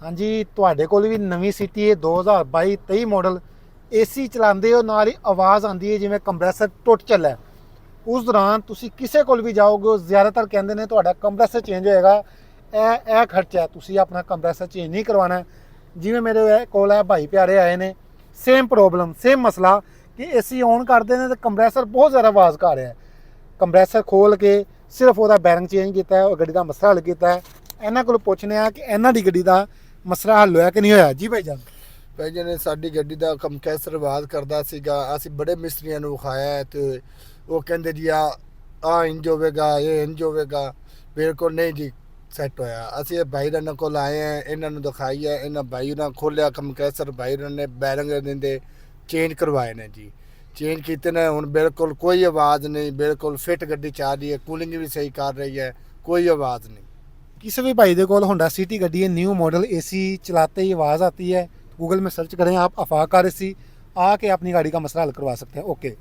ਹਾਂਜੀ, ਤੁਹਾਡੇ ਕੋਲ ਵੀ ਨਵੀਂ ਸਿਟੀ ਹੈ 2022-23 ਮਾਡਲ। ਏਸੀ ਚਲਾਉਂਦੇ ਹੋ ਨਾਲ ਹੀ ਆਵਾਜ਼ ਆਉਂਦੀ ਹੈ ਜਿਵੇਂ ਕੰਪਰੈਸਰ ਟੁੱਟ ਚੱਲਾ। ਉਸ ਦੌਰਾਨ ਤੁਸੀਂ ਕਿਸੇ ਕੋਲ ਵੀ ਜਾਓਗੇ ਉਹ ਜ਼ਿਆਦਾਤਰ ਕਹਿੰਦੇ ਨੇ ਤੁਹਾਡਾ ਕੰਪਰੈਸਰ ਚੇਂਜ ਹੋਏਗਾ। ਇਹ ਖਰਚਾ ਤੁਸੀਂ ਆਪਣਾ ਕੰਪਰੈਸਰ ਚੇਂਜ ਨਹੀਂ ਕਰਵਾਉਣਾ। ਜਿਵੇਂ ਮੇਰੇ ਕੋਲ ਹੈ ਭਾਈ ਪਿਆਰੇ ਆਏ ਨੇ, ਸੇਮ ਪ੍ਰੋਬਲਮ ਸੇਮ ਮਸਲਾ ਕਿ ਏਸੀ ਔਨ ਕਰਦੇ ਨੇ ਤੇ ਕੰਪਰੈਸਰ ਬਹੁਤ ਜ਼ਿਆਦਾ ਆਵਾਜ਼ ਕਰ ਰਿਹਾ। ਕੰਪਰੈਸਰ ਖੋਲ ਕੇ ਸਿਰਫ ਉਹਦਾ ਬੈਰਿੰਗ ਚੇਂਜ ਕੀਤਾ, ਉਹ ਗੱਡੀ ਦਾ ਮਸਲਾ ਹੱਲ ਕੀਤਾ। ਇਹਨਾਂ ਕੋਲ ਪੁੱਛਨੇ ਆ ਕਿ ਇਹਨਾਂ ਦੀ ਗੱਡੀ ਦਾ ਮਸਲਾ ਹੱਲ ਹੋਇਆ ਕਿ ਨਹੀਂ ਹੋਇਆ। ਜੀ ਭਾਈ ਜਾਨ। ਭਾਈ ਜੀ ਨੇ ਸਾਡੀ ਗੱਡੀ ਦਾ ਕੰਪਰੈਸਰ ਆਵਾਜ਼ ਕਰਦਾ ਸੀਗਾ। ਅਸੀਂ ਬੜੇ ਮਿਸਤਰੀਆਂ ਨੂੰ ਵਿਖਾਇਆ ਤੇ ਉਹ ਕਹਿੰਦੇ ਜੀ ਆ ਇੰਜ ਹੋਵੇਗਾ, ਇਹ ਇੰਜ ਹੋਵੇਗਾ। ਬਿਲਕੁਲ ਨਹੀਂ ਜੀ ਸੈੱਟ ਹੋਇਆ। ਅਸੀਂ ਇਹ ਭਾਈ ਰਣ ਕੋਲ ਆਏ ਆ, ਇਹਨਾਂ ਨੂੰ ਦਿਖਾਈ ਹੈ। ਇਹਨਾਂ ਭਾਈ ਨਾਲ ਖੋਲਿਆ ਕੰਪਰੈਸਰ, ਭਾਈ ਰਣ ਨੇ ਬੈਰਿੰਗ ਦਿੰਦੇ ਚੇਂਜ ਕਰਵਾਏ ਨੇ ਜੀ। ਚੇਂਜ ਕੀਤੇ ਨੇ, ਹੁਣ ਬਿਲਕੁਲ ਕੋਈ ਆਵਾਜ਼ ਨਹੀਂ, ਬਿਲकुल ਫਿੱਟ ਗੱਡੀ ਚੱਲ ਰਹੀ है। कूलिंग भी सही कर रही है, कोई आवाज़ नहीं। किसी भी भाई को होंडा सिटी गड्डी है न्यू मॉडल, एसी चलाते ही आवाज़ आती है, गूगल में सर्च करें आप आफाक कार एसी, आके अपनी गाड़ी का मसला हल करवा सकते हैं। ओके।